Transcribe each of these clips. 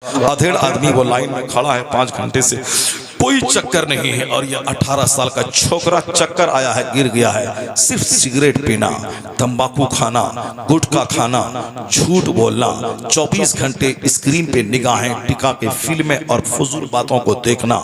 अधेड़ आदमी वो लाइन में खड़ा है 5 घंटे से, कोई चक्कर नहीं है। और ये 18 साल का छोकरा चक्कर आया है, गिर गया है। सिर्फ सिगरेट पीना, तंबाकू खाना, गुटखा खाना, झूठ बोलना, 24 घंटे स्क्रीन पे निगाहें टिका के फिल्में और फजूल बातों को देखना।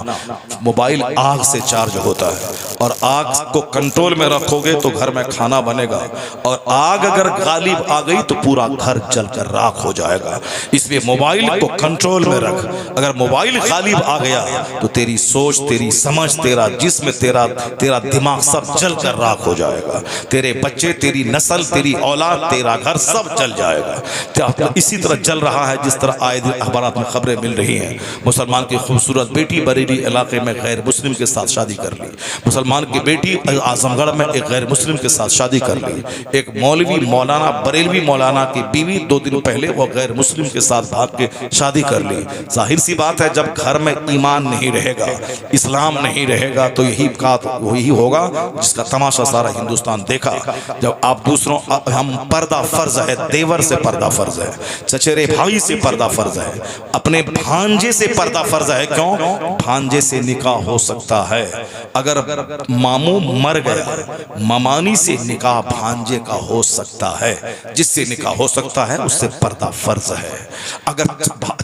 मोबाइल आग से चार्ज होता है और आग को कंट्रोल में रखोगे तो घर में खाना बनेगा, और आग अगर गालिब आ गई तो पूरा घर जलकर राख हो जाएगा। इसलिए मोबाइल को कंट्रोल में रख। अगर मोबाइल गालिब आ गया तो तेरी सोच, तेरी समझ, तेरा जिस्म, तेरा दिमाग सब जलकर राख हो जाएगा। तेरे बच्चे, तेरी नस्ल, तेरी औलाद, तेरा घर सब जल जाएगा। इसी तरह जल रहा है जिस तरह आए दिन अखबारात में खबरें मिल रही हैं। मुसलमान की खूबसूरत बेटी बरेली इलाके में गैर मुस्लिम के साथ शादी कर ली। मुसलमान की बेटी आजमगढ़ में एक गैर मुस्लिम के साथ शादी कर ली। एक मौलवी मौलाना, बरेलवी मौलाना की बीवी 2 दिन पहले वो गैर मुस्लिम के साथ भाग के शादी कर ली। जाहिर सी बात है, जब घर में ईमान नहीं रहेगा, इस्लाम नहीं रहेगा, तो यही होगा जिसका तमाशा सारा हिंदुस्तान देखा। जब आप दूसरों, हम पर्दा फर्ज है, देवर से पर्दा फर्ज है, चचेरे भाई से पर्दा फर्ज है, अपने भांजे से पर्दा फर्ज है। क्यों? भांजे से निकाह हो सकता है। अगर मामू मर गया, ममानी से निकाह भांजे का हो सकता है। जिससे निकाह हो सकता है उससे पर्दा फर्ज है। अगर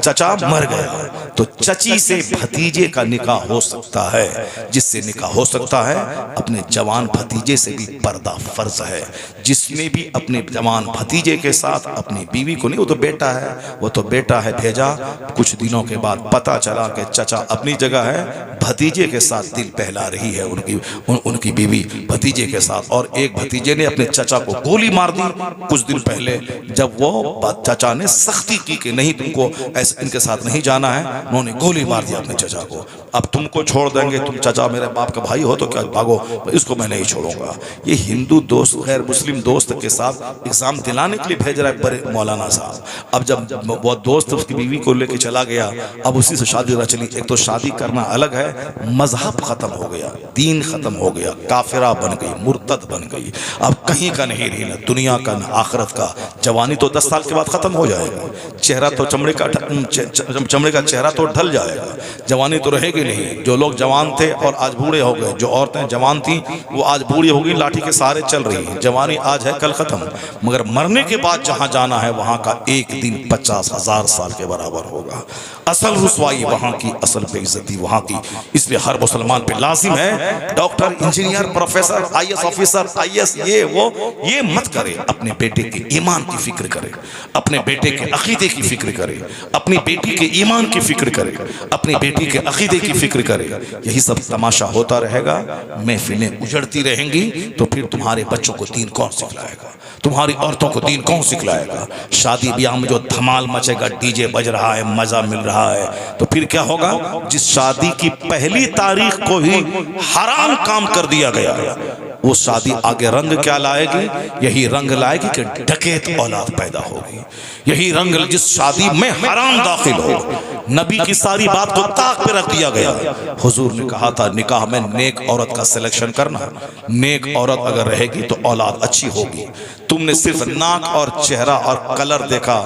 चचा मर गया तो चची से भतीजे का निकाह हो सकता है। जिससे निकाह हो सकता है, अपने जवान भतीजे से भी पर्दा फर्ज है। जिसने भी अपने जवान भतीजे के साथ अपनी बीवी को, नहीं वो तो बेटा है, वो तो बेटा है, भेजा, कुछ दिनों के बाद पता चला कि चचा अपनी जगह है, भतीजे के साथ दिल बहला रही है उनकी बीवी भतीजे के साथ। और एक भतीजे ने अपने चचा को गोली मार दी कुछ दिन पहले, जब वो चचा ने सख्ती की कि नहीं, तुमको ऐसे इनके साथ नहीं जाना है, उन्होंने गोली मार दिया अपने चचा को। अब तुमको छोड़ देंगे, तुम चचा मेरे बाप का भाई हो तो क्या, भागो, इसको मैं नहीं छोड़ूंगा। ये हिंदू दोस्त गैर मुस्लिम दोस्त के साथ एग्जाम दिलाने के लिए भेज रहा है बड़े मौलाना साहब। अब जब वो दोस्त उसकी बीवी को लेके चला गया, अब उसी से शादी रचनी। एक तो शादी करना अलग है, मजहब खत्म हो गया, दीन खत्म हो गया, काफिरा बन गई, मुर्तद बन गई। अब कहीं का नहीं रही, ना दुनिया का ना आखिरत का। जवानी तो 10 साल के बाद खत्म हो जाएगा, चेहरा तो चमड़े का चेहरा तो ढल जाएगा, जवानी तो रहेगी नहीं। जो लोग जवान थे और आज बूढ़े हो गए, जो औरतें जवान थी वो आज बूढ़ी हो गई, लाठी के सहारे चल रही है। जवानी आज है, कल खत्म। मगर मरने के बाद जहां जाना है वहां का एक दिन 50,000 साल के बराबर होगा। असल रुसवाई वहां की, असल बेइज्जती वहां की। इसलिए हर मुसलमान पे लाजिम है, doctor, engineer, professor, IAS officer, IS, ये मत करे। अपने बेटे के ईमान की फिक्र करे, अपने बेटे के अकीदे की फिक्र करे, अपनी बेटी के ईमान की फिक्र करे, अपनी बेटी के अकीदे की फिक्र करे। यही सब तमाशा होता रहेगा, महफिलें उजड़ती रहेंगी, तो फिर तुम्हारे बच्चों को दीन कौन सिखलाएगा? तुम्हारी औरतों को दीन कौन सिखलाएगा? शादी ब्याह में जो धमाल मचेगा, डीजे बज रहा है, मजा मिल रहा है, तो फिर क्या होगा? जिस शादी की पहली तारीख को ही हराम काम कर दिया गया, वो शादी आगे रंग क्या लाएगी? यही रंग लाएगी कि डकैत औलाद पैदा होगी। यही रंग, जिस शादी में हराम दाखिल हो, नबी की सारी बात को ताक पे रख दिया गया। हुजूर ने कहा था, निकाह में नेक औरत का सिलेक्शन करना। नेक औरत अगर रहेगी तो औलाद अच्छी होगी। तुमने सिर्फ नाक और चेहरा और कलर देखा,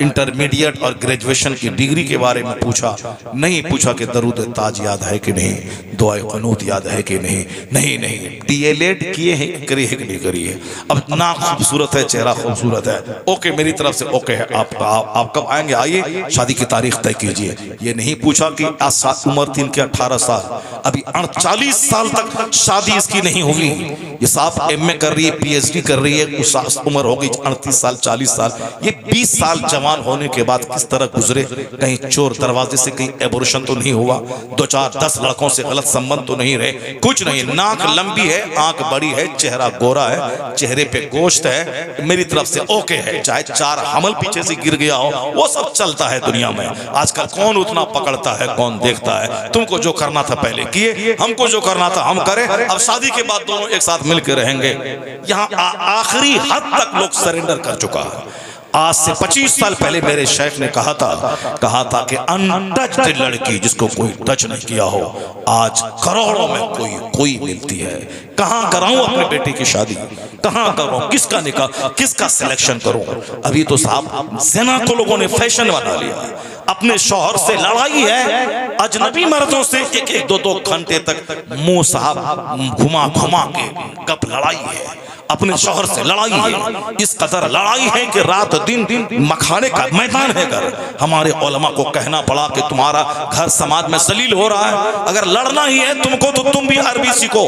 इंटरमीडिएट और ग्रेजुएशन की डिग्री के बारे में पूछा, नहीं पूछा कि दरूद ताज याद है कि नहीं, दुआए क़ुनूत याद है कि नहीं। नहीं, DLED किए हैं, करिए कि नहीं करिए। अब नाक खूबसूरत है, चेहरा खूबसूरत है, ओके, मेरी तरफ से ओके है। आप कब आएंगे? आइए, शादी की तारीख तय कीजिए। ये नहीं पूछा कि आज उम्र थी इनके 18 साल, अभी 40 साल तक शादी इसकी नहीं हुई। ये साहब MA कर रही है, PhD कर रही है, उम्र हो गई 38 साल, 40 साल। ये 20 साल जवान होने के बाद किस तरह गुजरे? कहीं चोर दरवाजे से कहीं एबोर्शन तो नहीं हुआ? 2, 4, 10 लड़कों से गलत संबंध तो नहीं रहे? कुछ नहीं। नाक लंबी है, आंख बड़ी है, चेहरा गोरा है, चेहरे पे गोश्त है, मेरी तरफ से ओके है। चाहे 4 हमल पीछे से गिर गया हो, वो सब चलता है दुनिया में। आजकल कौन उतना पकड़ता है, कौन देखता है? तुमको जो करना था पहले किए, हमको जो करना था हम करें। अब शादी के बाद दोनों एक साथ मिलकर रहेंगे। यहाँ आखिरी हद तक लोग सरेंडर कर चुका है। आज से 25 साल पहले मेरे शेख ने कहा था कि अनटच्ड लड़की जिसको कोई टच नहीं किया हो, आज करोड़ों में कोई मिलती है। कहाँ कराऊं अपने बेटे की शादी, कहाँ करूं, किसका निकाह, किसका सिलेक्शन करूं। अभी तो साहब ज़िना को लोगों ने फैशन बना लिया। अपने शौहर से लड़ाई है, अजनबी मर्दों से एक एक दो दो घंटे तक मुंह साहब घुमा घुमा के कब लड़ाई है, अपने शौहर से लड़ाई है। इस कदर लड़ाई है कि रात दिन मखाने का मैदान है घर। हमारे उलमा को कहना पड़ा कि तुम्हारा घर समाज में जलील हो रहा है, अगर लड़ना ही है तुमको तो तुम भी अरबी सीखो,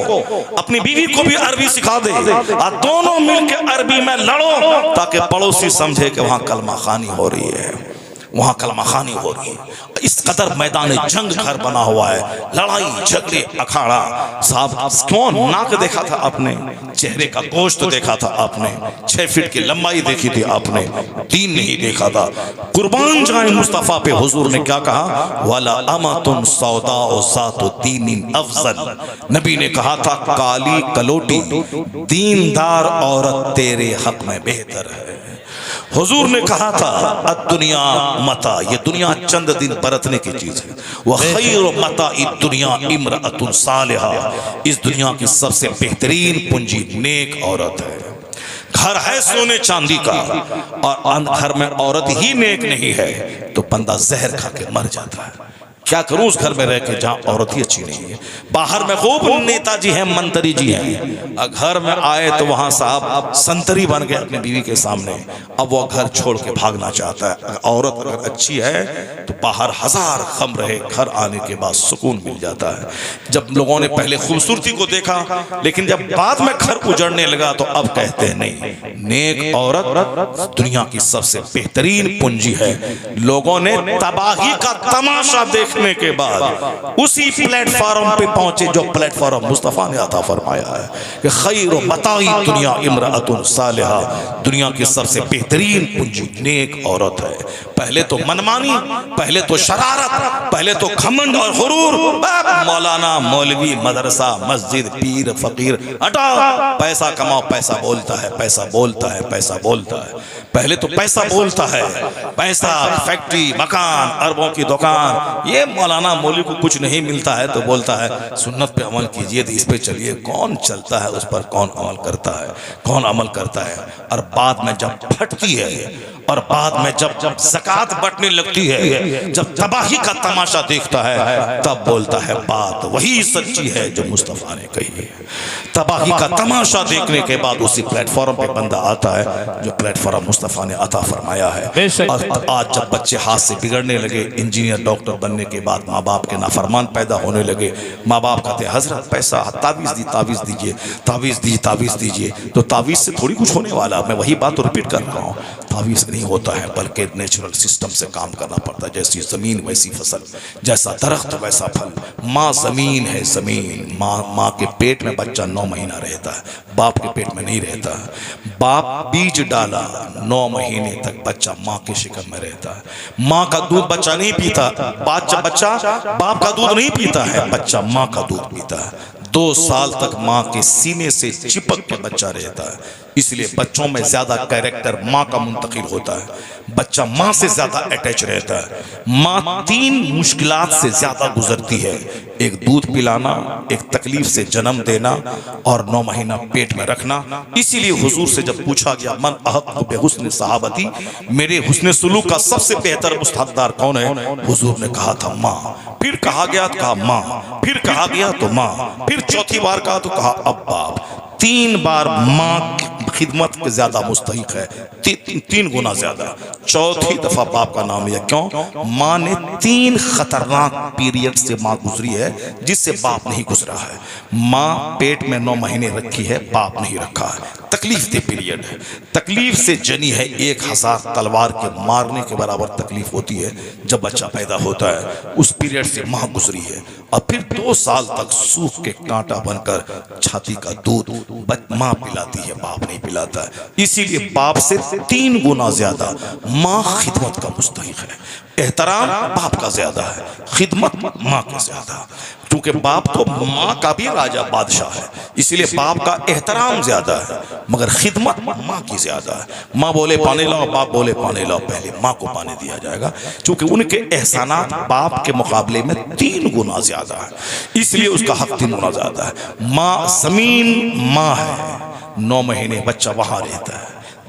अपनी बीवी को भी अरबी सिखा दे और दोनों मिलकर अरबी में लड़ो, ताकि पड़ोसी समझे कि वहां कलमा खानी हो रही है, वहां कलमा खानी हो रही है। इस कदर मैदान जंग घर बना हुआ है, लड़ाई झगड़े अखाड़ा। साहब कौन नाक देखा था आपने, चेहरे का गोश्त देखा था आपने, 6 फीट की लंबाई देखी थी आपने, दीन नहीं देखा था। कुर्बान जाए मुस्तफा पे, हुजूर ने क्या कहा, वाला अमातुन सौदा ओ सातु दीनिन अफजल। नबी ने कहा था काली कलोटी दीनदार औरत तेरे हक में बेहतर है। हुजूर ने कहा था दुनिया मता, ये दुनिया चंद दिन बरतने की चीज है। वह खैर मता दुनिया इमरातुन सालिहा, इस दुनिया की सबसे बेहतरीन पूंजी नेक औरत है। घर है सोने चांदी का और घर में औरत ही नेक नहीं है तो बंदा जहर खा के मर जाता है। क्या करूं उस घर में रह के जहां औरत ही अच्छी नहीं है। बाहर में खूब नेताजी हैं, मंत्री जी हैं, और घर में आए तो वहां साहब संतरी बन गए अपनी बीवी के सामने। अब वो घर छोड़ के भागना चाहता है। औरत अगर अच्छी है तो बाहर हजार गम रहे, घर आने के बाद सुकून मिल जाता है। जब लोगों ने पहले खूबसूरती को देखा, लेकिन जब बाद में घर उजड़ने लगा तो अब कहते हैं नहीं, नेक औरत दुनिया की सबसे बेहतरीन पूंजी है। लोगों ने तबाही का तमाशा देखने के बाद उसी प्लेटफॉर्म पे पहुंचे जो प्लेटफॉर्म मुस्तफा ने अता फरमाया है कि खैर मताई दुनिया इमरातुन सालिहा, दुनिया की सबसे बेहतरीन पूंजी नेक औरत है। पहले तो मनमानी, पहले तो शरारत, पहले तो घमंड और गुरूर, मौलाना मौलवी मदरसा मस्जिद पीर फकीर हटा, पैसा कमाओ, पैसा बोलता है, पैसा बोलता है, पैसा बोलता है। पहले तो पैसा बोलता है, पैसा, फैक्ट्री, मकान, अरबों की दुकान। ये मौलाना मौलवी को कुछ नहीं मिलता है तो बोलता है सुन्नत पे अमल कीजिए, इस पे चलिए। कौन चलता है उस पर, कौन अमल करता है, कौन अमल करता है। और बाद में जब फटती है और बाद में जब ज़कात बंटने लगती है, जब तबाही का तमाशा देखता है, तब बोलता है बात वही सच्ची है जो मुस्तफा ने कही है। तबाही का तमाशा देखने के बाद उसी प्लेटफॉर्म पे बंदा आता है जो प्लेटफॉर्म मुस्तफा ने अता फरमाया है। और आज जब बच्चे हाथ से बिगड़ने लगे, इंजीनियर डॉक्टर बनने के बाद माँ बाप के नाफरमान पैदा होने लगे, माँ बाप कहते हजरत पैसा, तावीज़ दी, तावीज़ दीजिए, तावीज़ दीजिए, तावीज़ दीजिए। तो तावीज़ से थोड़ी कुछ होने वाला, मैं वही बात तो रिपीट कर रहा हूँ। तावीज़ नहीं होता है, बल्कि नेचुरल सिस्टम से काम करना पड़ता है। जैसी ज़मीन वैसी फसल, जैसा दरख्त वैसा फल। माँ ज़मीन है, ज़मीन। माँ के पेट में बच्चा 9 महीना रहता है, बाप के पेट में नहीं रहता। बाप बीज डाला, 9 महीने तक बच्चा माँ के शिकम में रहता है। माँ का दूध बच्चा नहीं पीता, बच्चा बाप का दूध नहीं पीता है, बच्चा माँ का दूध पीता है। 2 साल तक माँ के सीने से चिपक के बच्चा रहता है। इसलिए बच्चों में ज्यादा कैरेक्टर माँ का मुंतकिल होता है। बच्चा माँ से ज्यादा अटैच रहता है। माँ 3 मुश्किलात से ज्यादा गुजरती है, एक दूध पिलाना, एक तकलीफ से जन्म देना और 9 महीना पेट में रखना। इसीलिए हुजूर से जब पूछा गया मन अहक्कु बिहुस्न सहाबती, मेरे हुस्न सुलूक का सबसे बेहतर मुस्तहक़दार कौन है, हुजूर ने कहा था माँ। फिर कहा गया तो कहा माँ, फिर कहा गया तो माँ, फिर चौथी बार कहा तो कहा अब बाप। 3 बार माँ खिदमत के ज्यादा मुस्तहिक है, 3 गुना ज्यादा। चौथी दफा बाप का नाम लिया, क्यों? माँ ने 3 खतरनाक पीरियड से माँ गुजरी है जिससे बाप नहीं गुजरा है। माँ पेट में 9 महीने रखी है, बाप नहीं रखा है। तकलीफ दे पीरियड है, तकलीफ से जनी है। 1000 तलवार के मारने के बराबर तकलीफ होती है जब बच्चा पैदा होता है। उस पीरियड से माँ गुजरी है और फिर 2 साल तक सूख के कांटा बनकर छाती का दूध माँ पिलाती है, बाप नहीं पिलाता है। इसीलिए बाप से 3 गुना ज्यादा माँ खिदमत का मुस्तहिक है। एहतराम बाप का ज्यादा है, खिदमत माँ का ज्यादा। क्योंकि बाप तो माँ का भी राजा बादशाह है, इसलिए बाप का एहतराम ज्यादा है, मगर खिदमत माँ की ज्यादा है। माँ बोले पानी लाओ, बाप बोले पानी लाओ, पहले माँ को पानी दिया जाएगा, क्योंकि उनके एहसानात बाप के मुकाबले में 3 गुना ज्यादा है, इसलिए उसका हक 3 गुना ज्यादा है। माँ जमीन माँ है, 9 महीने बच्चा वहां रहता है,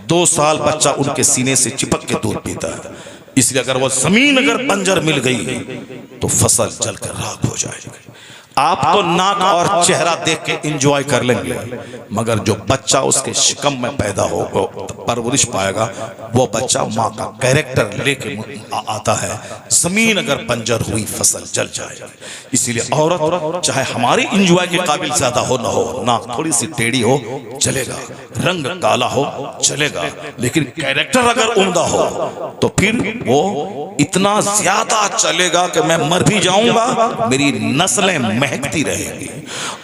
2 साल बच्चा उनके सीने से चिपक के दूध पीता है, इसलिए अगर वो जमीन अगर बंजर मिल गई तो फसल जलकर राख हो जाएगी। आप तो नाक और चेहरा देख के एंजॉय कर लेंगे, मगर जो बच्चा उसके शिकम में पैदा हो परवरिश पाएगा, वो बच्चा माँ का कैरेक्टर लेके आता है। जमीन अगर बंजर हुई फसल जल जाएगी। इसीलिए औरत चाहे हमारी एंजॉय के काबिल ज्यादा हो ना हो, नाक थोड़ी सी टेढ़ी हो चलेगा, रंग काला हो चलेगा, लेकिन कैरेक्टर अगर उम्दा हो तो फिर वो इतना ज्यादा चलेगा कि मैं मर भी जाऊंगा, मेरी नस्लें महकती रहेंगी।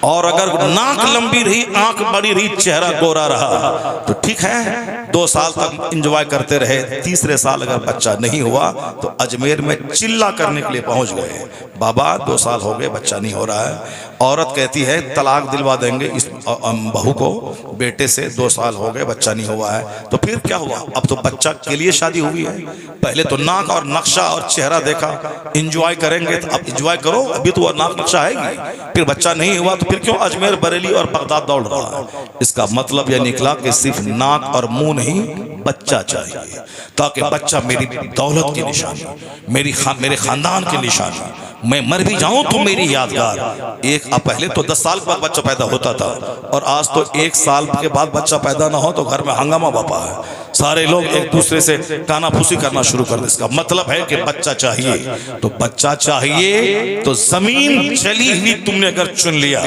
और अगर नाक लंबी रही, आंख बड़ी रही, चेहरा गोरा रहा तो ठीक है, 2 साल तक एंजॉय करते रहे, तीसरे साल अगर बच्चा नहीं हुआ तो अजमेर में चिल्ला करने के लिए पहुंच गए, बाबा 2 साल हो गए बच्चा नहीं हो रहा है। औरत कहती है तलाक दिलवा देंगे इस बहू को, बेटे से 2 साल हो गए बच्चा नहीं हुआ है, तो फिर क्या हुआ? अब तो बच्चा के लिए शादी हुई है, पहले तो नाक और नक्शा और चेहरा देखा, एंजॉय करेंगे तो अब एंजॉय करो, अभी तो नाक नक्शा आएगी, फिर बच्चा नहीं हुआ तो फिर क्यों अजमेर बरेली और बगदाद दौड़ रहा है? इसका मतलब यह निकला कि सिर्फ नाक और मुंह नहीं, बच्चा चाहिए, ताकि बच्चा मेरी दौलत की निशानी, मेरे खानदान की निशानी, मैं मर भी जाऊं तो मेरी यादगार। एक पहले तो 10 साल के बाद बच्चा पैदा होता था, और आज तो 1 साल के बाद बच्चा पैदा ना हो तो घर में हंगामा बापा है, सारे लोग एक दूसरे से कानाफूसी करना शुरू कर दे। इसका मतलब है कि बच्चा चाहिए, तो बच्चा चाहिए तो जमीन चली हुई तुमने अगर चुन लिया,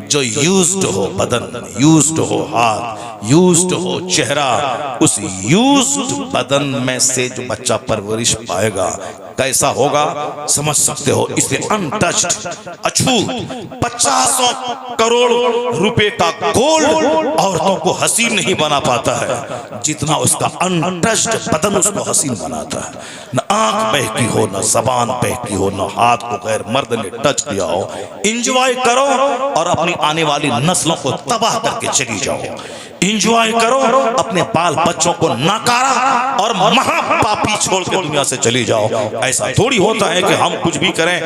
जो यूज्ड हो बदन, यूज्ड हो हाथ, यूज्ड हो चेहरा, उस यूज्ड बदन में से जो बच्चा परवरिश पाएगा कैसा होगा समझ सकते हो। इसलिए अनटच्ड, अछूत 50 करोड़ रुपए का गोल्ड औरतों को हसीन नहीं बना पाता है जितना उसका अनटच्ड बदन उसको हसीन बनाता है। न आंख बहकी हो, न जबान बहकी हो, न हाथ को गैर मर्द ने टच किया हो। एंजॉय करो और अपनी आने वाली नस्लों को तबाह करके चली जाओ। एंजॉय करो, अपने बाल बच्चों को नकारा और महापापी छोड़ के दुनिया से चली जाओ। ऐसा थोड़ी होता है कि हम कुछ भी करें,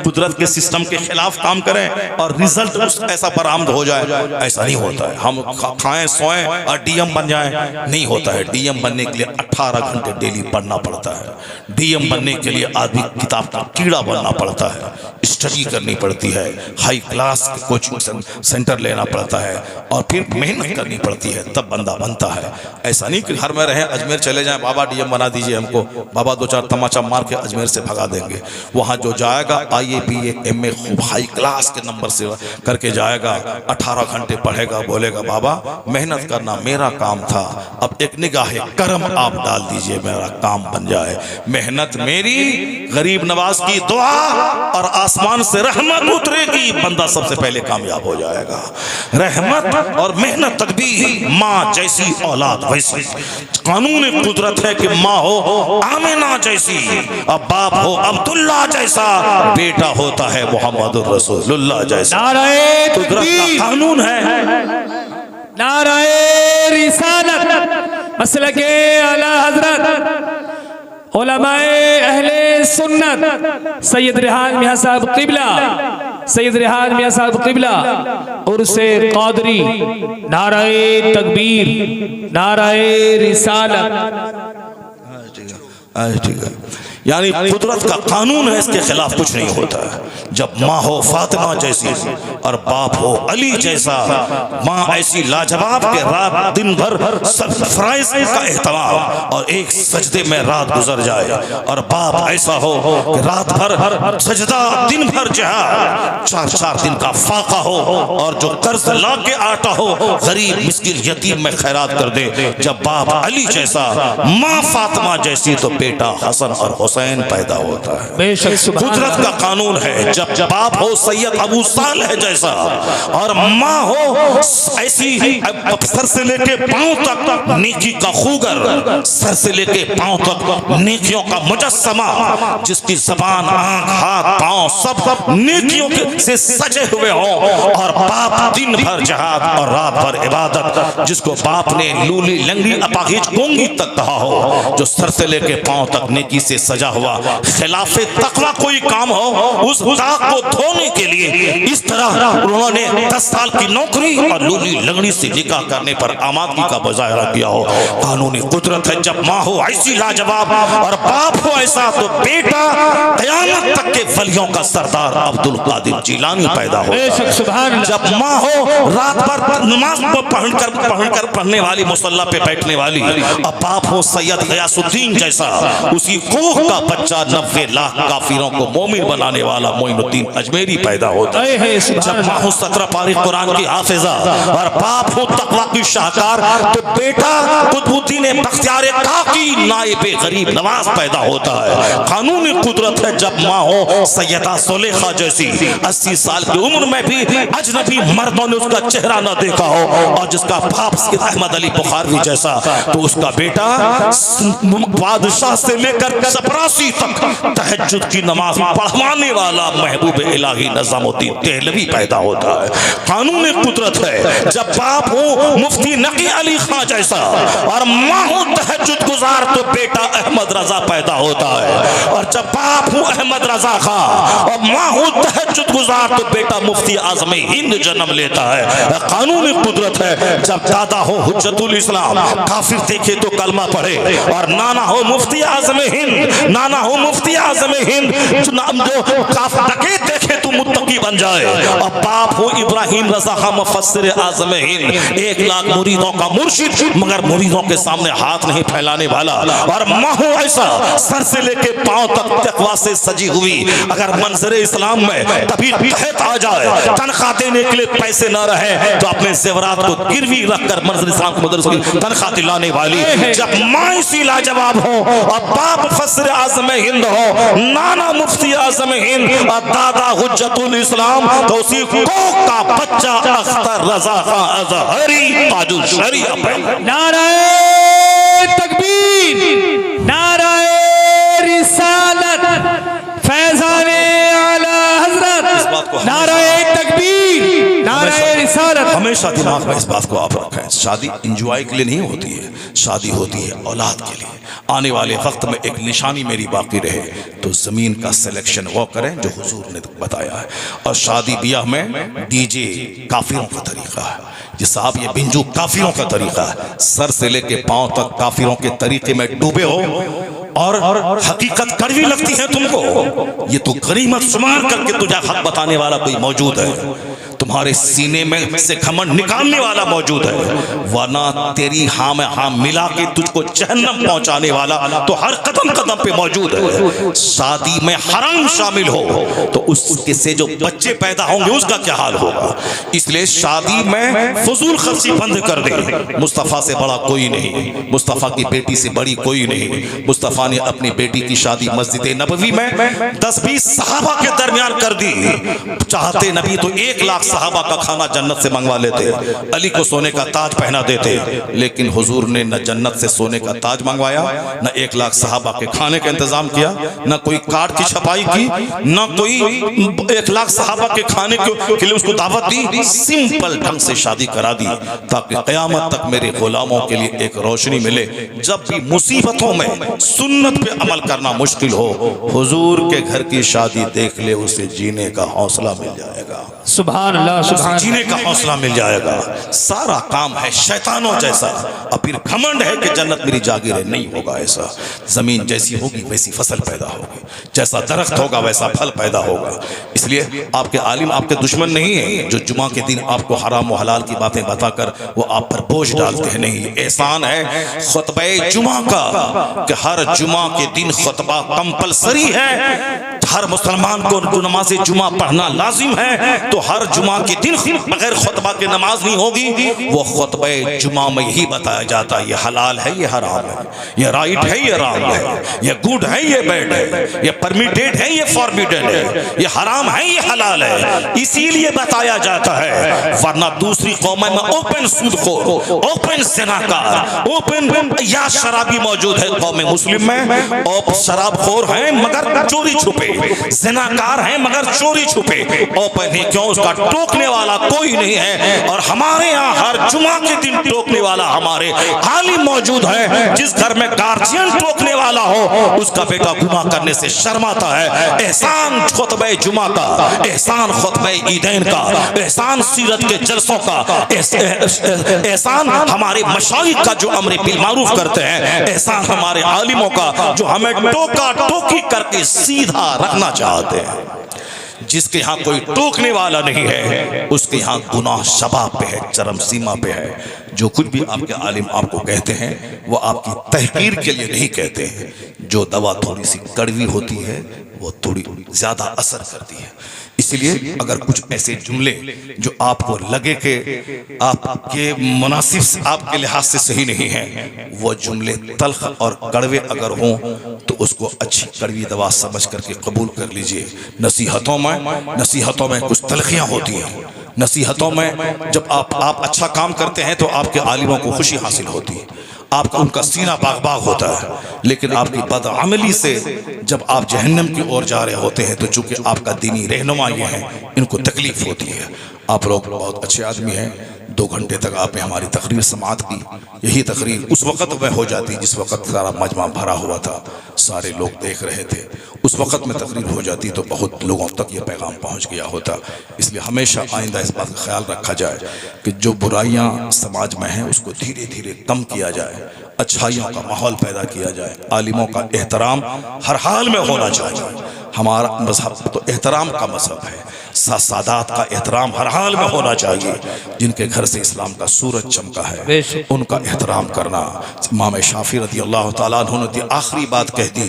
कुदरत के सिस्टम के खिलाफ काम करें और रिजल्ट ऐसा बरामद हो जाए, ऐसा नहीं होता है। हम खाएं सोएं और डीएम बन जाएं, नहीं होता है। डीएम बनने के लिए 18 घंटे डेली पढ़ना पड़ता है। डीएम बनने के लिए आदमी किताब का कीड़ा बनना पड़ता है, स्टडी करनी पड़ती है, हाई क्लास कोचिंग सेंटर लेना पड़ता है और फिर मेहनत करनी पड़ती है, तब बंदा बनता है। ऐसा नहीं कि घर में रहे, अजमेर चले जाएं, बाबा डीएम बना दीजिए हमको, बाबा 2-4 तमाचा मार के अजमेर से भगा देंगे। वहाँ जो जाएगा IAA BA MA खूब हाई क्लास के नंबर से करके जाएगा, 18 घंटे पढ़ेगा, बोलेगा बाबा मेहनत करना मेरा काम था, अब एक निगाह करम आप डाल दीजिए, मेरा काम बन जाए। मेहनत मेरी, गरीब नवाज की दुआ और आसमान से रहमत उतरेगी, बंदा सबसे पहले कामयाब हो जाएगा। रहमत और मेहनत तकदीर, माँ जैसी औलाद वैसी। कानून कुदरत है कि माँ हो आमिना जैसी, अब बाप हो अब्दुल्ला जैसा, बेटा होता है मोहम्मदुर रसूलुल्लाह जैसा। नाराए कुदरत का कानून है। नाराए रिसालत, मसलके आला हजरत उलमाए अहले सुन्नत सैयद रेहान मियां साहब क़िबला, सैयद रेहान मियां साहब क़िबला उर्से क़ादरी। नाराए तकबीर, नाराए रिसालत। ठीक है, यानी कुदरत का कानून है, इसके खिलाफ कुछ नहीं होता है। जब माँ हो फातिमा जैसी और बाप हो अली जैसा, माँ ऐसी लाजवाब के रात दिन भर फराइज का एहतमाम और एक सजदे में रात गुजर जाए, और बाप ऐसा हो कि रात भर सजदा दिन भर जहां 4-4 दिन का फाका हो, और जो कर्ज ला के आता हो गरीब मिस्किन यतीम में खैरात कर दे। जब बाप अली जैसा, माँ फातिमा जैसी, तो बेटा हसन और हुसैन हुसैन पैदा होता है। बेशक सुभान कुदरत का कानून है, जब बाप हो सैयद अबू सालेह जैसा और माँ हो ऐसी सर से लेके पांव तक नेकी का खूगर, सर से लेके पांव तक नेकियों का मुजस्समा, जिसकी जबान, आंख, हाथ, पांव सब नेकियों से सजे हुए हो, और बाप दिन भर जहाद और रात भर इबादत, जिसको बाप ने लूली लंगड़ी अपाहिज गूंगी तक कहा हो, जो सर से लेके पांव तक नेकी से सजा हुआ खिलाफे तकवा कोई काम हो, उस दाग को धोने के लिए इस तरह उन्होंने 10 साल की नौकरी और लूली लंगड़ी से निकाह करने पर आमादगी का मुजाहरा किया हो। कानूनी कुदरत है, जब माँ हो ऐसी लाजवाब और बाप हो ऐसा, तो बेटा क़यामत तक के वलियों का सरदार अब्दुल कादिर जिलानी पैदा हो। जब माँ हो रात भर नमाज को पढ़ने वाली, मुसल्ला पे बैठने वाली, अब बाप हो सैयद गयासुद्दीन जैसा, उसी कोख का बच्चा 90 लाख काफिरों को मोमिन बनाने वाला मोइनुद्दीन अजमेरी पैदा होता है। जब माँ हो 17 पारी कुरान की हाफिजा और बाप हो तकवा की शाहकार, तो बेटा कुतुबुद्दीन बख्तियार काकी नाइबे गरीब नवाज पैदा होता है। कानूनी कुदरत है, जब माँ हो सैयदा सुलेखा जैसी 80 साल की उम्र में भी अजनबी मर्दों ने उसका चेहरा न देखा हो, और जिसका बाप सैयद अहमद अली बुखारी जैसा, तो उसका बेटा बादशाह से लेकर चपरासी तक तहज्जुद की नमाज पढ़वाने वाला महबूब इलाही निजामुद्दीन देहलवी पैदा होता है। कानूनी कुदरत है, जब बाप हो मुफ्ती नकी अली खां जैसा और माँ हो तहज्जुद गुजार, तो बेटा अहमद रजा पैदा होता है। और जब बाप हो अहमद रजा खां और माँ हो तहज्जुद गुजार, तो बेटा मुफ्ती आजम हिंद जन्म लेता है। कानूनी कुदरत है, जब दादा हो हुज्जतुल इस्लाम, काफिर देखे तो कलमा पढ़े, और नाना हो मुफ्ती आजम हिंद, नाना हो मुफ्ती आजम हिंद, जो काफिर डकैत देखे तो मुत्तकी बन जाए। और बाप हो इब्राहिम रजा खां मुफस्सिर आजम हिंद, 1 लाख मुरीदों का मुर्शिद, मगर मुरीदों के सामने हाथ नहीं फैलाने वाला। और माँ हो ऐसा सर से लेके पांव तक तकवा से सजी हुई, अगर मंजर इस्लाम में कभी कहत आ जाए, तनख्वाह देने के लिए पैसे न रहे, तो अपने जेवरात को गिरवी रखकर मंजर इस्लाम को मदरसे की तनख्वाह दिलाने वाली। जब माँ इसी लाजवाब हो और बाप मुफस्सिर आज़म हिंद हो, नाना मुफ्ती आज़म हिंद और दादा हुज्जतुल इस्लाम, तो उसी कोख का बच्चा अख्तर रजा खां अज़हरी ताजुल शरीया पैदा। नाराए तकबीर, नाराए रिसालत, फैज़ाने आला हज़रत, नाराए तकबीर, नाराए रिसालत। हमेशा दिमाग में इस बात को आप रखें, शादी एंजॉय के लिए नहीं होती है, शादी होती है औलाद के लिए। आने वाले वक्त में एक निशानी मेरी बाकी रहे तो ज़मीन का सिलेक्शन वो करें जो हुजूर ने बताया है। और शादी ब्याह में डीजे काफिरों का तरीका है, ये साहब ये बिंजू काफिरों का तरीका है, सर से लेके पांव तक काफिरों के तरीके में डूबे हो, और हकीकत कड़वी लगती है तुमको, ये तो गनीमत शुमार करके तुझे हक बताने वाला कोई मौजूद है, तुम्हारे सीने में से घमंड निकालने वाला मौजूद है, वरना तेरी हाँ में हाँ मिला के तुझको जहन्नम पहुंचाने वाला तो हर कदम कदम पे मौजूद है। शादी में हराम शामिल हो तो उसके से जो बच्चे पैदा होंगे उसका क्या हाल होगा। इसलिए शादी में फजूल खर्ची बंद कर दे। मुस्तफ़ा से बड़ा कोई नहीं, मुस्तफ़ा की बेटी से बड़ी कोई नहीं। मुस्तफ़ा ने अपनी बेटी की शादी मस्जिद नबवी में 10-20 सहाबा के दरमियान कर दी। चाहते नबी तो 1 लाख सहाबा का खाना जन्नत से मंगवा लेते, अली को सोने का ताज पहना देते, लेकिन हुजूर ने न जन्नत से सोने का ताज मंगवाया, न 1 लाख सहाबा के खाने का इंतजाम किया, न कोई कार्ड की छपाई की, न कोई 1 लाख सहाबा के खाने के लिए उसको दावत दी। सिंपल ढंग से शादी करा दी ताकि क़यामत तक मेरे गुलामों के लिए एक रोशनी मिले। जब भी मुसीबतों में सुन्नत पे अमल करना मुश्किल हो, हुजूर के घर की शादी देख ले, उसे जीने का हौसला मिल जाएगा। सुभान अल्लाह, सुभान, जीने का हौसला मिल जाएगा। सारा काम है शैतानों जैसा, और फिर घमंड है कि जन्नत मेरी जागीर है, नहीं होगा ऐसा। जमीन जैसी होगी वैसी फसल पैदा होगी, जैसा दरख्त होगा वैसा फल पैदा होगा। इसलिए आपके आलिम आपके दुश्मन नहीं है जो जुमा के दिन आपको हराम व हलाल की बातें बताकर वो आप पर बोझ डालते हैं। नहीं, एहसान है खुतबे जुमा का कि हर जुमा के दिन खुतबा कंपलसरी है। हर मुसलमान को जो नमाज जुमा पढ़ना लाजिम है, तो हर जुमा के दिन बगैर खुतबा के नमाज नहीं होगी। वो खुतबा जुमा में ही बताया जाता है ये हलाल है, ये हराम है, ये राइट है, ये रॉन्ग है, ये गुड है, ये बैड है, ये परमिटेड है, ये फॉरबिडन है, ये हराम है, ये हलाल है। इसीलिए बताया जाता है, वरना दूसरी कौमों में ओपन सूदखोर, ओपन ज़िनाकार, ओपन या शराबी मौजूद है। कौम मुस्लिम में और शराबखोर हैं मगर चोरी छुपे, ज़िनाकार हैं मगर चोरी छुपे, ओपन है। क्यों? उसका टोकने वाला कोई नहीं है। और हमारे यहाँ हर जुमा के दिन टोकने वाला हमारे आलिम मौजूद है। जिस घर में गार्जियन टोकने वाला हो, उसका बेटा गुनाह करने से शर्माता है। एहसान खुतबे जुमा का, एहसान खुतबे ईदैन का, एहसान सीरत के जलसों का, एहसान हमारे मशाइख का जो अमर बिल मारूफ करते हैं, एहसान हमारे आलिमों का जो हमें टोका टोकी करके सीधा रखना चाहते हैं। जिसके यहाँ कोई टोकने वाला नहीं है, उसके यहाँ गुनाह शबाब पे है, चरम सीमा पे है। जो कुछ भी आपके आलिम आपको कहते हैं वो आपकी तहकीर के लिए नहीं कहते हैं। जो दवा थोड़ी सी कड़वी होती है वो थोड़ी ज्यादा असर करती है। इसलिए अगर कुछ ऐसे जुमले जो आपको लगे कि आपके मुनासिब आपके लिहाज से सही नहीं है, वो जुमले तल्ख और कड़वे अगर हों तो उसको अच्छी कड़वी दवा समझ करके कबूल कर लीजिए। नसीहतों में कुछ तलखियाँ होती हैं। नसीहतों में जब आप अच्छा काम करते हैं तो आपके आलिमों को खुशी हासिल होती है, आपका उनका सीना बाग बाग होता है। लेकिन आपकी बदअमली से जब आप जहन्नम की ओर जा रहे होते हैं तो चूंकि आपका दीनी रहनुमा ये हैं, इनको तकलीफ होती है। आप लोग बहुत अच्छे आदमी हैं, 2 घंटे तक आपने हमारी तकरीर समाअत की। यही तकरीर उस वक़्त में हो जाती जिस वक़्त सारा मजमा भरा हुआ था, सारे लोग देख रहे थे। उस वक़्त में तकरीर हो जाती तो बहुत लोगों तक ये पैगाम पहुंच गया होता। इसलिए हमेशा आइंदा इस बात का ख्याल रखा जाए कि जो बुराइयां समाज में हैं उसको धीरे धीरे कम किया जाए, अच्छाइयों का माहौल पैदा किया जाए। आलिमों का एहतराम हर हाल में होना चाहिए। हमारा मजहब तो एहतराम का मजहब है। सादात का एहतराम हर हाल में होना चाहिए। जिनके घर से इस्लाम का सूरज चमका है उनका एहतराम करना। इमाम शाफी रज़ी अल्लाह ताला अन्हु ने आखिरी बात कह दी।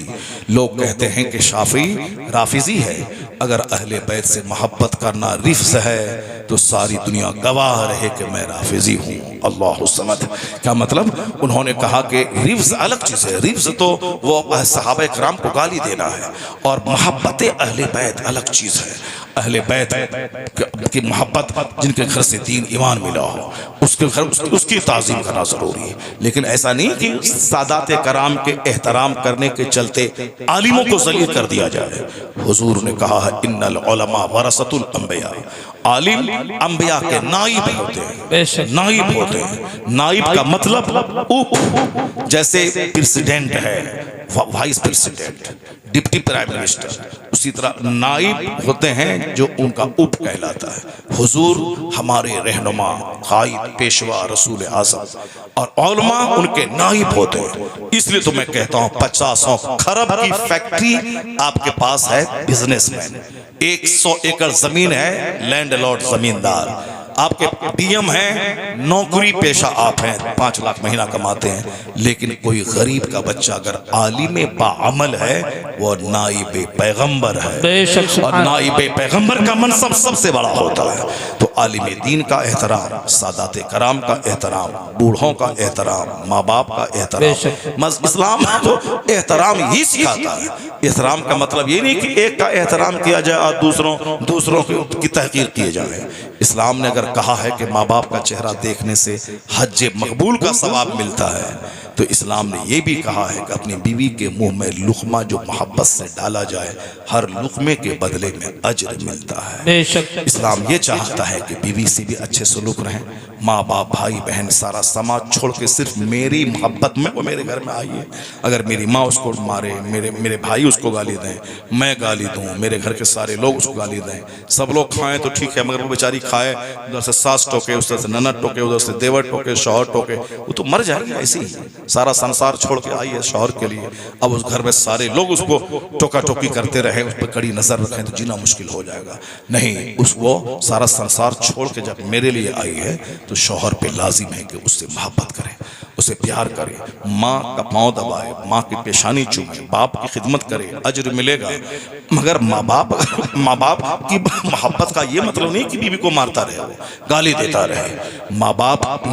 लोग कहते हैं कि शाफी राफिजी है, अगर अहले बैत से मोहब्बत करना रिफ्स है तो सारी दुनिया गवाह रहे कि मैं राफिजी हूँ। अल्लाह समद। क्या मतलब? उन्होंने कहा कि रिफ्स अलग चीज़ है। रिफ्स तो वो सहाबा इकराम को गाली देना है, और मोहब्बत अहले बैत अलग चीज़ है। अहले बैत की मोहब्बत, जिनके घर से दीन ईमान मिला हो, उसके घर उसकी ताज़ीम करना ज़रूरी है। लेकिन ऐसा नहीं कि सादात कराम के एहतराम करने के चलते आलिमों को ज़लील कर दिया जाए। हुजूर ने कहा है इन्नल उलमा वरसतुल अंबिया, आलिम अंबिया के नाइब होते हैं। नाइब होते हैं। नाइब का मतलब उप, जैसे प्रेसिडेंट है, vice president, deputy prime minister, उसी तरह नाइब होते हैं जो उनका उप कहलाता है। हुजूर हमारे रहनुमा, कायद, पेशवा, रसूल आज़म, और उलमा उनके नाइब होते हैं। इसलिए तो मैं कहता हूँ 50 खरब की फैक्ट्री आपके पास है, बिजनेसमैन, 100 एकड़ जमीन है, लैंडलॉर्ड जमींदार, आपके डीएम हैं, नौकरी पेशा आप हैं, 5 लाख महीना कमाते हैं। लेकिन कोई गरीब का बच्चा अगर आलिम बाअमल है वो नाइब पैगंबर है, और नाइब पैगंबर का मनसब सबसे बड़ा होता है। तो आलिम दीन का एहतराम, सादात कराम का एहतराम, बूढ़ों का एहतराम, माँ बाप का एहतराम। इस्लाम तो एहतराम ही सिखाता है। एहतराम का मतलब ये नहीं कि एक का एहतराम किया जाए और दूसरों की तहकीर किए जाए। इस्लाम ने अगर कहा है कि माँ बाप का चेहरा देखने से हज मकबूल का सवाब मिलता है, तो इस्लाम ने यह भी कहा है कि अपनी बीवी के मुंह में लुक़मा जो मोहब्बत से डाला जाए, हर लुक़मे के बदले में अजर मिलता है। इस्लाम ये चाहता है कि बीवी से भी अच्छे सलूक रहें। माँ बाप, भाई बहन, सारा समाज छोड़ के सिर्फ मेरी मोहब्बत में वो मेरे घर में आई है। अगर मेरी माँ उसको मारे, मेरे भाई उसको गाली दें, मैं गाली दूँ, मेरे घर के सारे लोग उसको गाली दें, सब लोग खाएं तो ठीक है, मगर वो बेचारी खाए, उधर से सास टोके, उधर से ननद टोके, उधर से देवर टोके, शौहर टोके, वो तो मर जाएगी ऐसे ही। सारा संसार छोड़ के आई है शौहर के लिए। अब उस घर में सारे लोग उसको टोका टोकी करते रहे, उस पर कड़ी नजर रखें तो जीना मुश्किल हो जाएगा। नहीं, उस वो सारा संसार छोड़ के जब मेरे लिए आई है तो शौहर पे लाजिम है कि उससे मोहब्बत करे, उसे प्यार करे, माँ का पाँव दबाए, माँ की पेशानी चूमे, बाप की खिदमत करे, अजर मिलेगा। मगर माँ बाप की मोहब्बत का ये मतलब नहीं कि बीवी को मारता रहे, वो गाली देता रहे।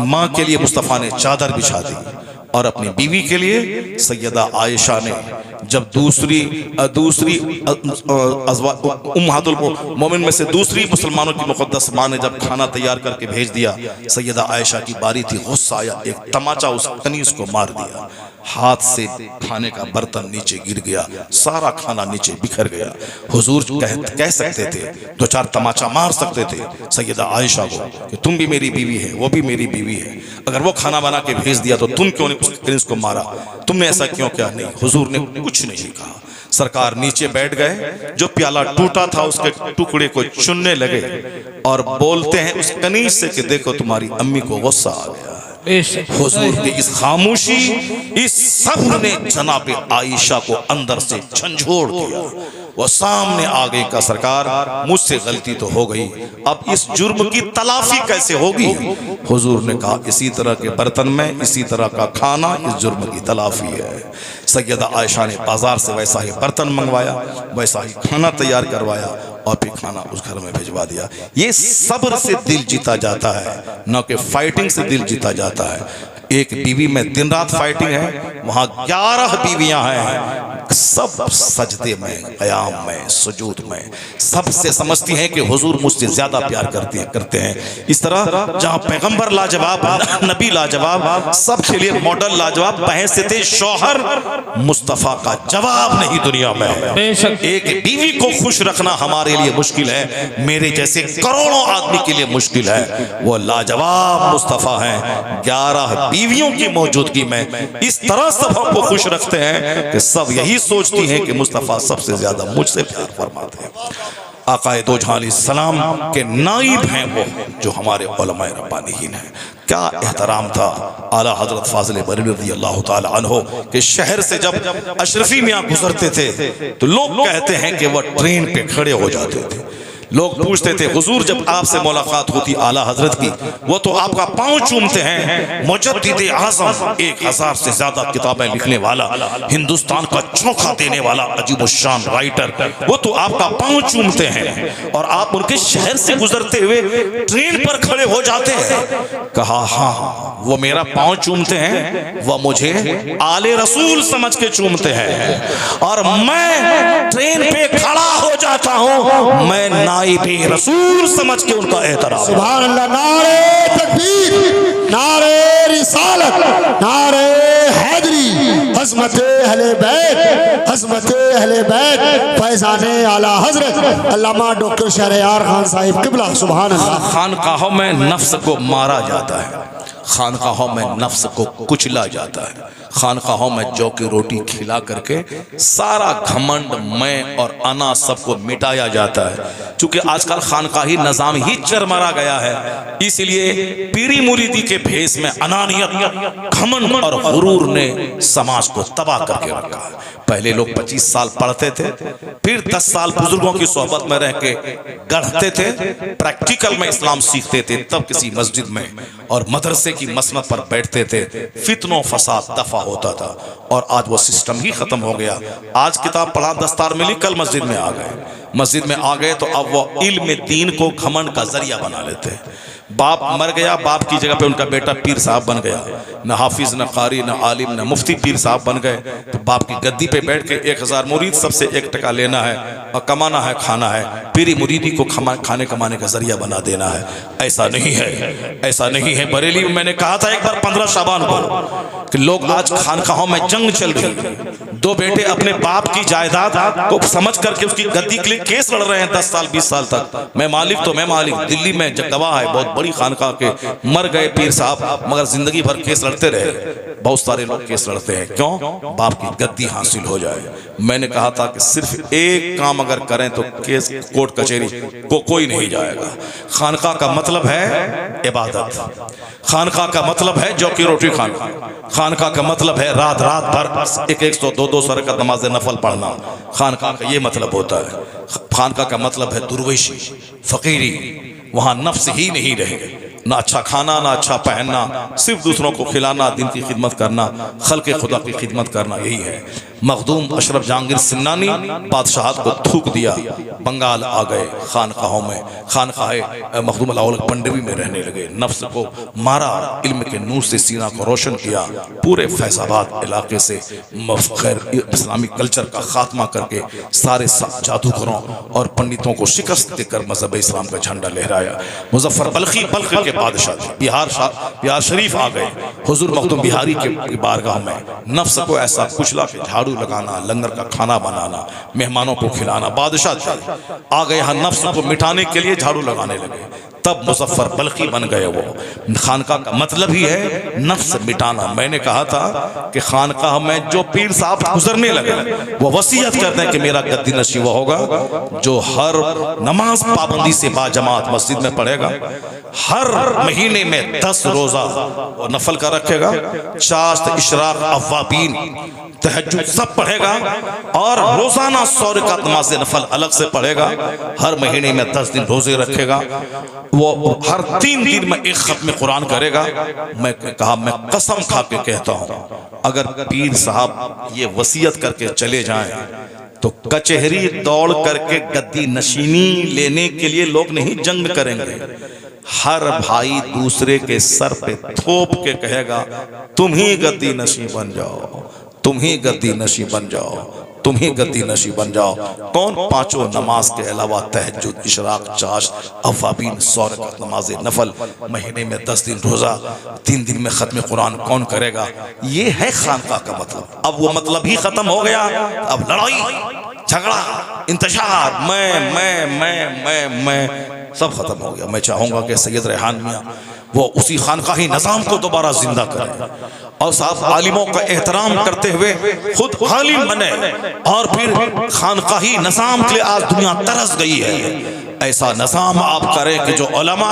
माँ के लिए मुस्तफ़ा ने चादर बिछा दी और अपनी बीवी के लिए सैयदा आयशा ने जब दूसरी उम्महातुल मोमिन में से दूसरी मुसलमानों की मुक़द्दस माँ ने जब खाना तैयार करके भेज दिया, सैयदा आयशा की बारी थी, गुस्सा आया, एक तमाचा उस कनीज को मार दिया, हाथ से खाने का बर्तन नीचे गिर गया, सारा खाना नीचे बिखर गया। हुजूर कह सकते थे, दो चार तमाचा मार सकते थे सैयदा आयशा को कि तुम भी मेरी बीवी है, वो भी मेरी बीवी है, अगर वो खाना बना के भेज दिया तो तुम क्यों नहीं उस कनीज को मारा, तुमने ऐसा क्यों किया? नहीं, हुजूर ने कुछ नहीं कहा। सरकार नीचे बैठ गए, जो प्याला टूटा था उसके टुकड़े को चुनने लगे और बोलते हैं उस कनीज से कि देखो तुम्हारी अम्मी को गुस्सा आ गया। हुजूर की इस खामोशी, इस सब्र ने जनाब आयशा को अंदर से झंझोड़ दिया। वो सामने आ गई का सरकार मुझसे गलती तो हो गई, अब इस जुर्म की तलाफी कैसे होगी? हुजूर ने कहा इसी तरह के बर्तन में इसी तरह का खाना इस जुर्म की तलाफी है। सैयदा आयशा ने बाजार से वैसा ही बर्तन मंगवाया, वैसा ही खाना तैयार करवाया और फिर खाना उस घर में भिजवा दिया। ये सब्र से दिल जीता जाता है, न कि फाइटिंग से दिल जीता जाता है। एक बीवी में दिन रात फाइटिंग है, वहां 11 बीवियां हैं, सब सजदे में, क़याम में, सुजूद में, सबसे समझती हैं कि हुजूर मुझसे ज्यादा प्यार करते हैं। इस तरह जहां पैगंबर लाजवाब, नबी लाजवाब, सबके लिए मॉडल लाजवाब, बहैसियत शौहर मुस्तफ़ा का जवाब नहीं दुनिया में है। एक बीवी को खुश रखना हमारे लिए मुश्किल है, मेरे जैसे करोड़ों आदमी के लिए मुश्किल है। वो लाजवाब मुस्तफ़ा हैं, 11 बीवियों की मौजूदगी में इस तरह सब हमको खुश रखते हैं कि सब यही सोचती हैं कि मुस्तफ़ा सबसे ज्यादा मुझसे प्यार फरमाते हैं। आकाए दो जहां अलैहिस्सलाम के नाइब हैं वो, जो हमारे उलमाए रब्बानीहीन हैं। क्या एहतराम था आला हजरत फाजिल बरेलवी रज़ियल्लाहु ताला अन्हु के शहर से जब अशरफी मियाँ गुजरते थे तो लोग कहते हैं कि वह ट्रेन पे खड़े हो जाते थे। लोग पूछते थे हुजूर जब आपसे मुलाकात होती आला हजरत की, वो तो आपका पांव चूमते हैं। मुजद्दिद आज़म, 1000 से ज्यादा किताबें लिखने वाला, हिंदुस्तान का चौंका देने वाला अजीबुशान राइटर, वो तो आपका पांव चूमते हैं और आप उनके शहर से गुजरते हुए ट्रेन पर खड़े हो जाते हैं। कहा हाँ, वो मेरा पांव चूमते हैं, वह मुझे आले रसूल समझ के चूमते हैं और मैं ट्रेन पे खड़ा हो जाता हूं, मैं नाइबे रसूल समझ के उनका एहतराम। सुभान अल्लाह। नारे तकबीर, नारे रिसालत, नारे हैदरी, हज़मत अहले बैत, हज़मत अहले बैत, फैज़ाने आला हजरत अल्लामा डॉक्टर शहरयार खान साहिब किबला। सुभान अल्लाह। खानकाहों में नफ्स को मारा जाता है, खानकाहों में नफ्स को कुचला जाता है, खानकाहों में जौ की रोटी खिला करके सारा घमंड, मैं और अना सबको मिटाया जाता है। चूंकि आजकल खानकाही निजाम ही चरमरा गया है, इसलिए पीरी मुरीदी के भेष में अनानियत, घमंड और गुरूर ने समाज को तबाह करके रखा है। पहले लोग 25 साल पढ़ते थे, फिर 10 साल बुजुर्गों की सोहबत में रह के गढ़ते थे, प्रैक्टिकल में इस्लाम सीखते थे, तब किसी मस्जिद में और मदरसे की मसनद पर बैठते थे, फितनो फसाद दफा होता था। और आज वो सिस्टम ही खत्म हो गया। आज किताब पढ़ा, दस्तार मिली, कल मस्जिद में आ गए। मस्जिद में आ गए तो अब वो इल्म दीन को घमंड का जरिया बना लेते हैं। बाप मर गया, बाप की जगह पे उनका बेटा पीर साहब बन गया, न हाफिज, न कारी, न आलिम, न मुफ्ती, पीर साहब बन गए। तो बाप की गद्दी पे बैठ के 1000 मुरीद, सबसे 1 टका लेना है और कमाना है, खाना है, पीरी मुरीदी को खाने कमाने का जरिया बना देना है। ऐसा नहीं है, ऐसा नहीं है। बरेली में मैंने कहा था एक बार 15 शाबान को कि लोग आज खानकाहों में जंग चल रही, दो बेटे अपने बाप की जायदाद को समझ करके उसकी गद्दी के लिए केस लड़ रहे हैं 10 साल 20 साल तक। मैं मालिक तो मैं मालिक। दिल्ली में गवाह है, बहुत बड़ी खानका के मर गए पीर साहब, मगर जिंदगी भर केस लड़ते रहे। बहुत सारे लोग केस लड़ते हैं, क्यों? बाप की गद्दी हासिल हो जाए। मैंने कहा था कि सिर्फ एक काम अगर करें तो केस कोर्ट कचहरी को कोई नहीं जाएगा। खानका का मतलब है इबादत, खानका का मतलब है जौ की रोटी खाना, खानका का मतलब है रात रात भर 100 200 रकात नमाज नफल पढ़ना। खानका का ये मतलब होता है। खानका का मतलब है दुर्वेशी, फकीरी। वहां नफ्स ही नहीं रहेगी, ना अच्छा खाना ना अच्छा पहनना, सिर्फ दूसरों को खिलाना, दिन की खिदमत करना, खल्क़े खुदा की खिदमत करना, यही है। मखदूम अशरफ जहांगीर सिन्नानी बादशाहत को थूक दिया, बंगाल आ गए खानकाहों में, खानकाह मखदूम अलाउल पंडवी में रहने लगे। नफ्स को मारा, इल्म के नूर से सीना को रोशन किया। पूरे फैजाबाद इलाके से खैर इस्लामिक कल्चर का खात्मा करके सारे जादूगरों और पंडितों को शिकस्त देकर मजहब इस्लाम का झंडा लहराया। मुजफ्फर बल्खी बल्ख के बादशाह थे, बिहार शरीफ आ गए। हुजूर मखदूम बिहारी के बारगाह में नफ्स को ऐसा कुचला कि झाड़ू लगाना, लंगर का खाना बनाना, मेहमानों को खिलाना। बादशाह थे, आ गए यहाँ नफ्स को मिटाने के लिए झाड़ू लगाने लगे। तब मुजफ्फर बल्खी बन गए वो। खानका का मतलब ही है नफ्स मिटाना। मैंने कहा था कि खानकाह में जो पीर साहब गुजरने लगे वो वसीयत करते हैं कि मेरा गद्दी नशी वो होगा जो हर नमाज पाबंदी से बाजमात मस्जिद में पढ़ेगा, हर महीने में 10 रोजा और नफल का रखेगा, चाश्त इशराक अव्वाबीन तहज्जुद सब पढ़ेगा, और रोजाना 100 रकात नमाज नफल अलग से पढ़ेगा, हर महीने में 10 दिन रोजे रखेगा, वो हर 3 दिन में एक खत्म कुरान करेगा। मैं कहा, मैं कसम खा के कहता हूं, अगर पीर साहब ये वसीयत करके चले जाएं तो कचहरी दौड़ करके गद्दी नशीनी लेने के लिए लोग नहीं जंग करेंगे। हर भाई दूसरे के सर पे थोप के कहेगा, तुम ही गद्दी नशी बन जाओ, तुम ही गद्दी नशी बन जाओ, तुम ही गद्दी नशी बन जाओ। कौन? 5 नमाज के अलावा तहज्जुद, इशराक, चाश्त, अव्वाबीन, 100 रकात नमाज नफल, महीने में 10 दिन रोजा, 3 दिन में खत्म कुरान कौन करेगा? ये है खानका का मतलब। अब वो मतलब ही खत्म हो गया। अब लड़ाई झगड़ा इंतशार, मैं सब खत्म हो गया। मैं चाहूंगा कि सैयद रेहान मियां वो उसी खानकाही निज़ाम को दोबारा जिंदा करें और साहब आलिमों का एहतराम करते हुए खुद आलिम बने, और फिर खानकाही निज़ाम के लिए आज दुनिया तरस गई है। ऐसा निज़ाम आप करें कि जो उलमा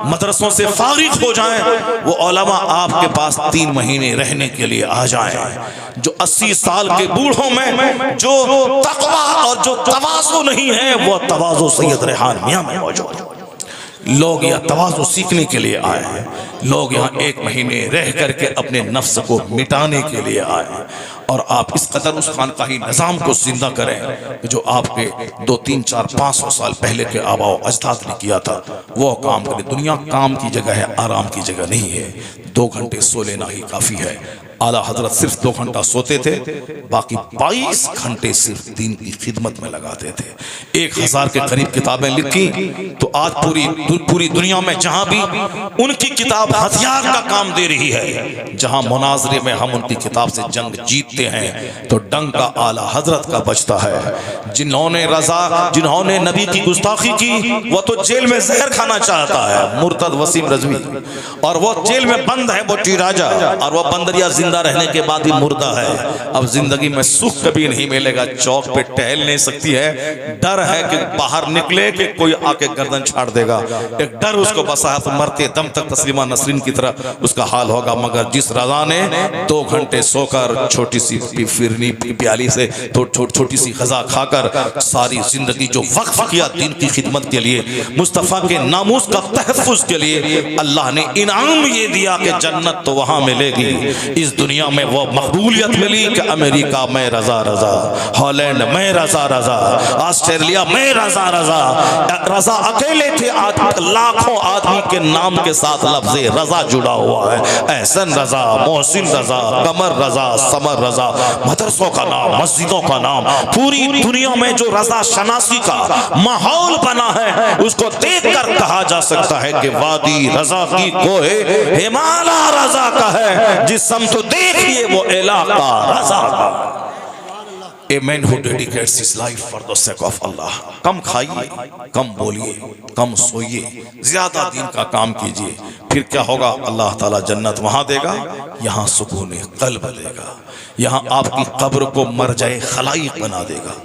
मदरसों से फारिग हो जाएं, वो उलमा आपके पास 3 महीने रहने के लिए आ जाएं। जो 80 साल के बूढ़ों में जो तक़वा और जो तवाज़ु नहीं है, वो तवाज़ु सैयद रेहान मियां में मौजूद है। लोग यहाँ तवाज़ु सीखने के लिए आए हैं, लोग यहाँ 1 महीने रह करके अपने नफ्स को मिटाने के लिए आए हैं। और आप इस कदर उस खानकाही निज़ाम को जिंदा करें जो आपके 2, 3, 4, 500 साल पहले के आबाओ अजदाद ने किया था, वो काम करें। दुनिया काम की जगह है, आराम की जगह नहीं है। 2 घंटे सो लेना ही काफ़ी है। आला हजरत सिर्फ 2 घंटा सोते थे, बाकी 22 घंटे सिर्फ दीन की खिदमत में लगाते थे। 1000 के करीब किताबें लिखी। तो आज पूरी दुनिया में जहां भी उनकी किताब हथियार का काम दे रही है, जहां मुनाजरे में हम उनकी किताब से जंग जीतते हैं, तो डंक का आला हजरत का बचता है। जिन्होंने नबी की गुस्ताखी की, वो तो जेल में जहर खाना चाहता है, मुर्तद वसीम रजवी, और वो जेल में बंद है, वो टीराजा, और वो बंदरिया जिंदा रहने के बाद ही मुर्दा है। अब जिंदगी में सुख कभी नहीं मिलेगा, चौक पे टहल नहीं सकती है, डर है कि बाहर निकले कि कोई आके गर्दन छाड़ देगा। एक डर उसको बसा है, तो मरते दम तक तस्लीमा नसरीन की तरह उसका हाल होगा। मगर जिस रजा ने 2 घंटे सोकर छोटी सी फिरनी प्याली से छोटी सी खजा खाकर सारी जिंदगी जो वक्फ किया दीन की खिदमत के लिए, मुस्तफ़ा के नामूस का तहफ़्फ़ुज़ के लिए, अल्लाह ने इनाम ये दिया कि जन्नत तो वहाँ मिलेगी। इस दुनिया में वो मकबूलियत मिली कि अमेरिका में रजा रजा, हॉलैंड में रजा रजा, ऑस्ट्रेलिया में रजा रजा। रजा अकेले थे, आज लाखों आदमी के नाम के साथ लफ्ज़ रजा जुड़ा हुआ है। एहसन रजा, मोहसिन रजा, कमर रजा, समर रजा, मदरसों का नाम, मस्जिदों का नाम, पूरी दुनिया में जो रजा शनासी का माहौल बना है, उसको देखकर कहा जा सकता है कि वादी रजा की कोहे हिमालय रजा का है, जिस समत देखिए वो इलाका रजा का। A man who dedicates his life for the sake of Allah. कम खाइए, कम बोलिए, कम सोइए, ज्यादा दीन का काम कीजिए, फिर क्या होगा? अल्लाह ताला जन्नत वहां देगा, यहाँ सुकून कल्ब देगा, यहाँ आपकी कब्र को मरजाए खलाइक बना देगा,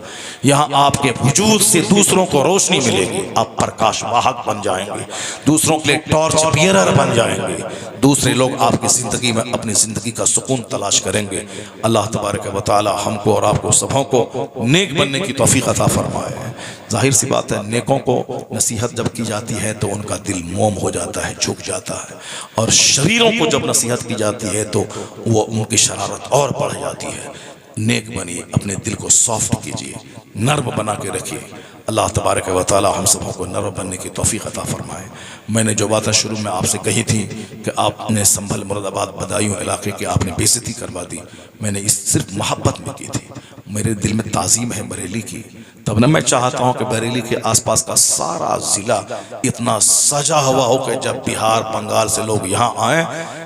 यहाँ आपके वजूद से दूसरों को रोशनी मिलेगी, आप प्रकाश वाहक बन जाएंगे, दूसरों के लिए टॉर्च बियरर बन जाएंगे, दूसरे लोग आपकी ज़िंदगी में अपनी ज़िंदगी का सुकून तलाश करेंगे। अल्लाह तबारक व तआला हमको और आपको सबों को नेक बनने की तौफीक अता फरमाए। जाहिर सी बात है, नेकों को नसीहत जब की जाती है तो उनका दिल मोम हो जाता है, झुक जाता है, और शरीरों को जब नसीहत की जाती है तो वो उनकी शरारत और बढ़ जाती है। नेक बनिए, अपने दिल को सॉफ्ट कीजिए, नर्म बना के रखिए। अल्लाह तबारक व तआला हम सबों को नर्म बनने की तौफीक अता फरमाए। मैंने जो बातें शुरू में आपसे कही थी कि आपने संभल मुरादाबाद बदायूं इलाके की आपने बेइज्जती करवा दी, मैंने इस सिर्फ मोहब्बत में की थी। मेरे दिल में ताज़ीम है बरेली की, तब ना मैं चाहता हूँ कि बरेली के आसपास का सारा ज़िला इतना सजा हुआ हो कि जब बिहार बंगाल से लोग यहाँ आए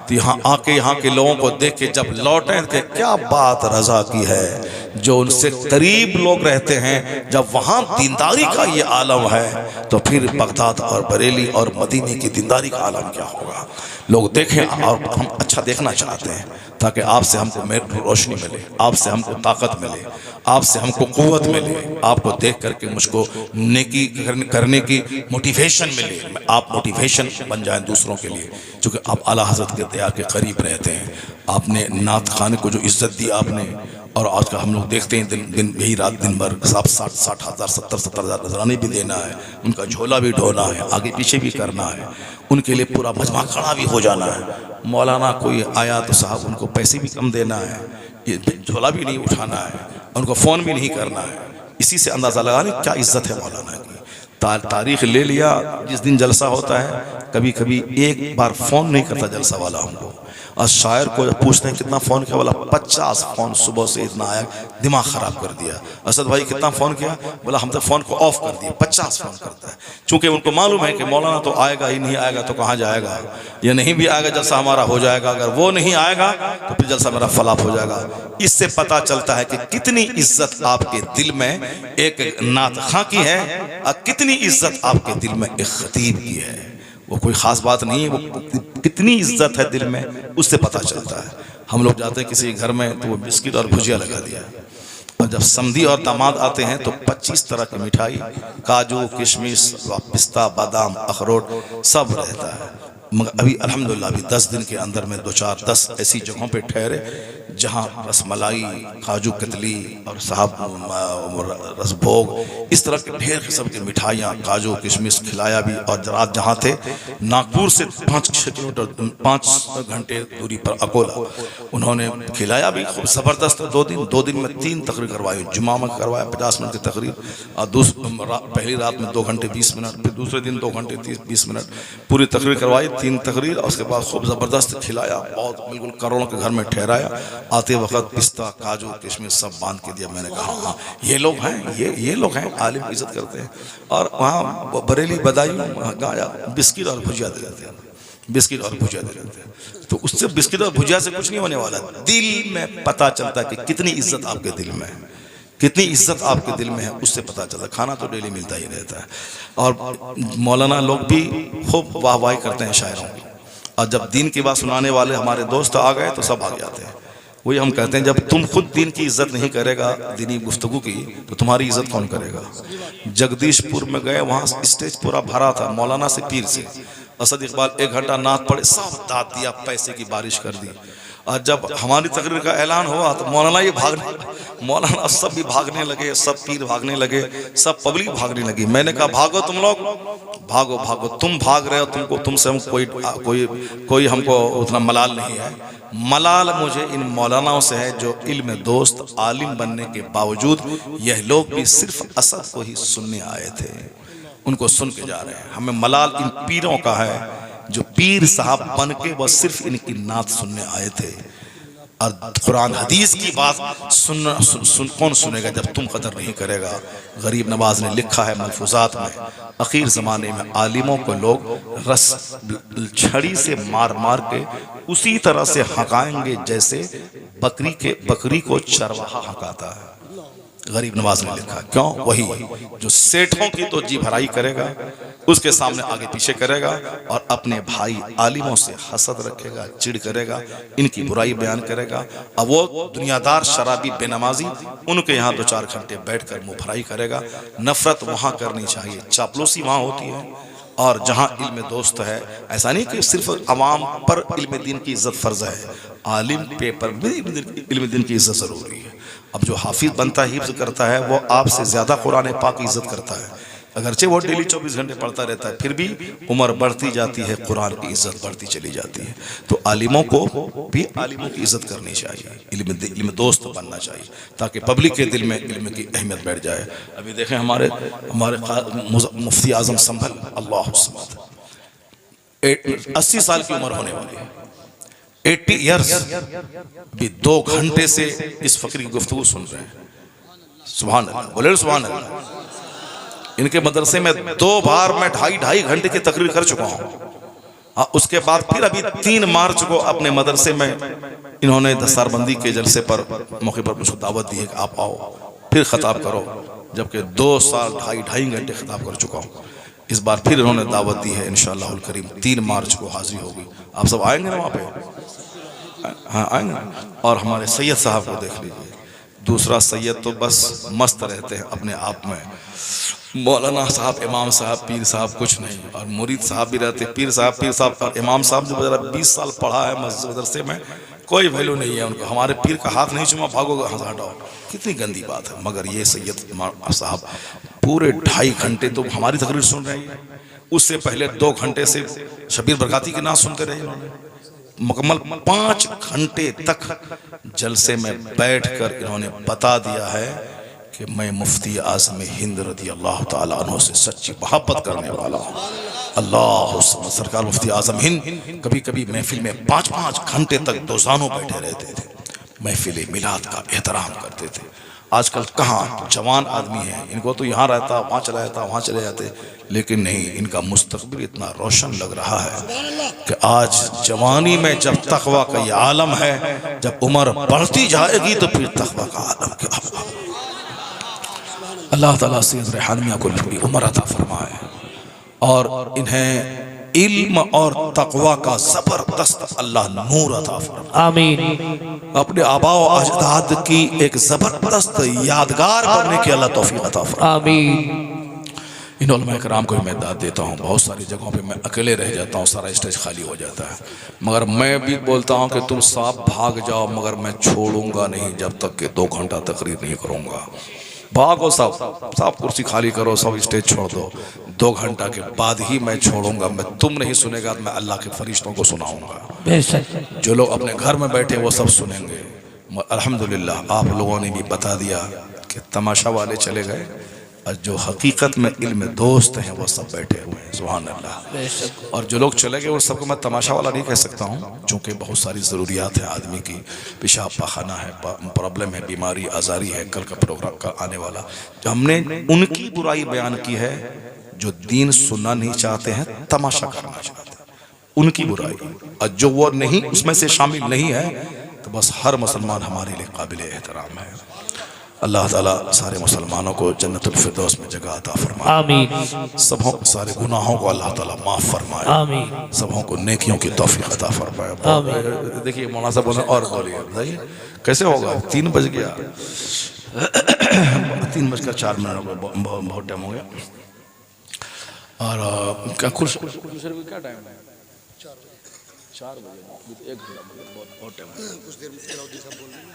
तो यहाँ आके यहाँ के लोगों को देख के जब लौटें कि क्या बात रज़ा की है। जो उनसे करीब लोग रहते हैं, जब वहाँ दीनदारी का ये आलम है तो फिर बगदाद और बरेली और मदीने की दीनदारी का आलम क्या होगा। लोग देखें, और हम अच्छा देखना चाहते हैं ताकि आपसे हमको रोशनी मिले, आपसे हमको ताकत मिले, आपसे हमको क़ुव्वत मिले, आपको देख करके मुझको नेकी करने की मोटिवेशन मिले, आप मोटिवेशन बन जाएं दूसरों के लिए, क्योंकि आप आला हज़रत के दया के करीब रहते हैं। आपने नात खाने को जो इज़्ज़त दी आपने, और आज का हम लोग देखते हैं दिन यही रात दिन भर 60 हज़ार 70 हज़ार नजराने भी देना है, उनका झोला भी ढोना है, आगे पीछे भी करना है, उनके लिए पूरा मजमा खड़ा भी हो जाना है। मौलाना कोई आया तो साहब उनको पैसे भी कम देना है, ये झोला भी नहीं उठाना है, उनको फ़ोन भी नहीं करना है। इसी से अंदाज़ा लगा लें क्या इज़्ज़त है मौलाना की। तारीख ले लिया, जिस दिन जलसा होता है कभी कभी एक बार फ़ोन नहीं करता जलसा वाला हमको, और शायर को पूछते हैं कितना फ़ोन किया, बोला 50 फ़ोन सुबह से इतना आया, दिमाग ख़राब कर दिया। असद भाई कितना फ़ोन किया, बोला हम तो फ़ोन को ऑफ कर दिया। 50 फ़ोन करता है, चूँकि उनको मालूम है कि मौलाना तो आएगा ही नहीं, आएगा तो कहाँ जाएगा, ये नहीं भी आएगा जलसा हमारा हो जाएगा, अगर वो नहीं आएगा तो फिर जलसा मेरा फलाप हो जाएगा। इससे पता चलता है कि कितनी इज्जत आपके दिल में एक नात खां की है और कितनी इज्जत आपके दिल में एक खतीब की है। वो कोई ख़ास बात नहीं है, वो कितनी इज्जत है दिल में उससे पता चलता है। हम लोग जाते हैं किसी घर में तो वो बिस्किट और भुजिया लगा दिया, और जब समधी और दामाद आते हैं तो 25 तरह की मिठाई, काजू किशमिश पिस्ता बादाम अखरोट सब रहता है। मगर अभी अल्हम्दुलिल्लाह अभी 10 दिन के अंदर में 2-4-10 ऐसी जगहों पे ठहरे जहाँ रसमलाई, काजू कतली और साहब रसभोग, इस तरह के ढेर किस्म की मिठाइयाँ, काजू किशमिश खिलाया भी। और रात जहाँ थे नागपुर से 5-6 किलोमीटर 5 घंटे दूरी पर अकोला, उन्होंने खिलाया भी खूब ज़बरदस्त। 2 दिन में 3 तकरीर करवाई, जुमा में करवाया 50 मिनट की तकरीर, और पहली रात में 2 घंटे 20 मिनट, फिर दूसरे दिन 2 घंटे 20 मिनट पूरी तकरीर करवाई, 3 तकरीर, और उसके बाद खूब ज़बरदस्त खिलाया, बहुत बिल्कुल करोड़ों के घर में ठहराया। आते वक्त पिस्ता काजू किशमिश सब बांध के दिया। मैंने कहा हाँ ये लोग हैं, ये लोग हैं आलिम इज्जत करते हैं। और वहाँ बरेली बदायूं गाया बिस्किट और भुजिया दे देते हैं, बिस्किट और भुजिया दे देते हैं। तो उससे बिस्किट और भुजिया से कुछ नहीं होने वाला, दिल में पता चलता है कि कितनी इज्जत आपके दिल में है, कितनी इज्जत आपके दिल में है, उससे पता चलता है। खाना तो डेली मिलता ही रहता है। और मौलाना लोग भी खूब वाहवाही करते हैं शायरों की, और जब दीन की बात सुनाने वाले हमारे दोस्त आ गए तो सब आ जाते हैं। वही हम कहते हैं जब तुम खुद दीन की इज्जत नहीं करेगा, दीनी गुफ्तगू की, तो तुम्हारी इज्जत कौन करेगा। जगदीशपुर में गए, वहाँ स्टेज पूरा भरा था, मौलाना से पीर से। असद इकबाल 1 घंटा नात पढ़े, सब दाद दिया, पैसे की बारिश कर दी। और जब हमारी तकरीर का ऐलान हुआ तो मौलाना सब भी भागने लगे, सब पीर भागने लगे, सब पब्लिक भागने लगी। मैंने कहा भागो तुम लोग, भागो भागो, तुम भाग रहे हो, तुमसे हम कोई हमको उतना मलाल नहीं है। मलाल मुझे इन मौलानाओं से है जो इल्म दोस्त आलिम बनने के बावजूद यह लोग भी सिर्फ असद को ही सुनने आए थे, उनको सुन के जा रहे हैं। हमें मलाल इन पीरों का है जो पीर साहब बन के वह सिर्फ इनकी नात सुनने आए थे। और कुरान हदीस की बात कौन सुनेगा जब तुम कदर नहीं करेगा। गरीब नवाज ने लिखा है मलफूजात में, आखिर ज़माने में आलिमों को लोग रस छड़ी से मार मार के उसी तरह से हकाएंगे जैसे बकरी को चरवाहा हकाता है। गरीब नवाज ने लिखा। क्यों? वही जो सेठों की तो जी भराई करेगा, उसके सामने आगे पीछे करेगा और अपने भाई आलिमों से हसद रखेगा, चिढ़ करेगा, इनकी बुराई बयान करेगा। अब वो दुनियादार शराबी बेनमाजी उनके यहाँ 2-4 घंटे बैठकर मुंह भराई करेगा। नफरत वहाँ करनी चाहिए, चापलूसी वहाँ होती है। और जहाँ इल्म दोस्त है, ऐसा नहीं कि सिर्फ अवाम पर इल्म दीन की इज्जत फर्ज है, आलिम पे पर भी इल्म दीन की इज्जत जरूरी है। अब जो हाफिज बनता है, हिफ्ज करता है, वो आपसे ज्यादा कुरान पाक की इज्जत करता है। अगरचे वो डेली 24 घंटे पढ़ता रहता है, फिर भी उम्र बढ़ती जाती है, कुरान की इज्जत बढ़ती चली जाती है। तो आलिमों को भी आलिमों की इज्जत करनी चाहिए, इल्म दोस्त बनना चाहिए, ताकि पब्लिक के दिल में इल्म की अहमियत बैठ जाए। अभी देखें हमारे मुफ्ती आजम संभल, अल्लाह 80 साल की उम्र होने वाली है, 80 ईयर्स, भी 2 घंटे से इस फकीर की गुफ्तगू सुन रहे हैं। सुभान अल्लाह, बोले सुभान अल्लाह। इनके मदरसे में 2 बार मैं 2.5 घंटे की तकरीर कर चुका हूँ। उसके बाद फिर अभी 3 मार्च को अपने मदरसे में इन्होंने दस्तारबंदी के जलसे पर मौके पर मुझको दावत दी है कि आप आओ फिर खिताब करो, जबकि 2 साल 2.5 घंटे खिताब कर चुका हूँ। इस बार फिर इन्होंने दावत दी है, इंशाअल्लाहुल करीम 3 मार्च को हाजिरी होगी। आप सब आएंगे ना वहाँ पे? हाँ आएंगे। और हमारे सैयद साहब को देख लीजिए, दूसरा सैयद तो बस मस्त रहते हैं अपने आप में, मौलाना साहब, इमाम साहब, पीर साहब कुछ नहीं, और मुरीद साहब भी रहते, पीर साहब और इमाम साहब जो बेचारा 20 साल पढ़ा है मदरसे में, कोई वैल्यू नहीं है उनको। हमारे पीर का हाथ नहीं चुमा, भागोगे, हटाओ, कितनी गंदी बात है। मगर ये सैयद साहब पूरे 2.5 घंटे तो हमारी तकरीर सुन रहे हैं। उससे पहले 2 घंटे से शबीर बरकाती की नाम सुनते रहे उन्होंने। मुकम्मल 5 घंटे तक जलसे में बैठकर इन्होंने बता दिया है कि मैं मुफ्ती आज़म हिंद रज़ी अल्लाह ताला अन्हु से सच्ची मोहब्बत करने वाला हूँ। अल्लाह सरकार मुफ्ती आज़म हिंद कभी कभी महफिल में 5-5 घंटे तक दोजानों बैठे रहते थे, महफिल मिलाद का एहतराम करते थे। आजकल कहाँ जवान आदमी है, इनको तो यहाँ रहता, वहाँ चला जाता, वहाँ चले जाते, लेकिन नहीं, इनका मुस्तकबिल इतना रोशन लग रहा है कि आज जवानी में जब तकवा का ये आलम है, जब उम्र बढ़ती जाएगी तो फिर तकवा का आलम क्या होगा। अल्लाह ताला से रेहानिया को लंबी उम्र अता फरमाए और इन्हें इल्म और तकवा का जबरदस्त अल्लाह नूर अता फरमाए। आमीन। अपने आबा और अजदाद की एक जबरदस्त यादगार बनने की अल्लाह तौफीक अता फरमाए। आमीन। इन उलमा कराम को मैं दाद देता हूँ, बहुत सारी जगहों पे मैं अकेले रह जाता हूँ, सारा स्टेज खाली हो जाता है, मगर मैं भी बोलता हूँ कि तुम साफ भाग जाओ, मगर मैं छोड़ूंगा नहीं जब तक कि 2 घंटा तकरीर नहीं करूँगा। भागो, सब कुर्सी खाली करो, सब स्टेज छोड़ दो, 2 घंटा के बाद ही मैं छोड़ूंगा। मैं तुम नहीं सुनेगा, मैं अल्लाह के फरिश्तों को सुनाऊंगा। जो लोग अपने घर में बैठे वो सब सुनेंगे। अल्हम्दुलिल्लाह आप लोगों ने भी बता दिया कि तमाशा वाले चले गए और जो हकीकत में इल्म दोस्त हैं वो सब बैठे हुए हैं। सुभान अल्लाह। और जो लोग चले गए वो सबको मैं तमाशा वाला नहीं कह सकता हूँ, चूँकि बहुत सारी ज़रूरियात हैं आदमी की, पेशाब पाखाना है, प्रॉब्लम है, बीमारी आज़ारी है, कल का प्रोग्राम का आने वाला। जो हमने उनकी बुराई बयान की है जो दीन सुनना नहीं चाहते हैं, तमाशा करना चाहते हैं, उनकी बुराई। और जो वो नहीं, उसमें से शामिल नहीं है, तो बस हर मुसलमान हमारे लिए काबिल एहतराम है। अल्लाह ताला सारे मुसलमानों को जन्नतुल फिरदौस में जगह अता फरमाए। आमीन। सबों सारे गुनाहों को अल्लाह ताला माफ़ फरमाए। आमीन। सबों को नेकियों की तौफीक अता फरमाए। देखिए मौलाना साहब बोले और बोलिए, बताइए कैसे होगा? 3 बज गया, 3:04 बहुत टाइम हो गया। और क्या खुश क्या टाइम है? 4 बजे, 1 घंटा बहुत टाइम।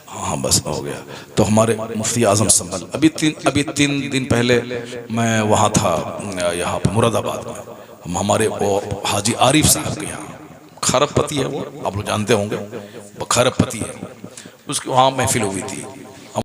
हाँ बस हो गया। तो हमारे मुफ्ती आज़म संभल अभी 3 दिन पहले मैं वहाँ था, यहाँ पर मुरादाबाद में। हम हमारे वो हाजी आरिफ साहब के यहाँ, खरबपति है वो, आप लोग जानते होंगे, वो खरबपति है, उसके वहाँ महफिल हुई थी।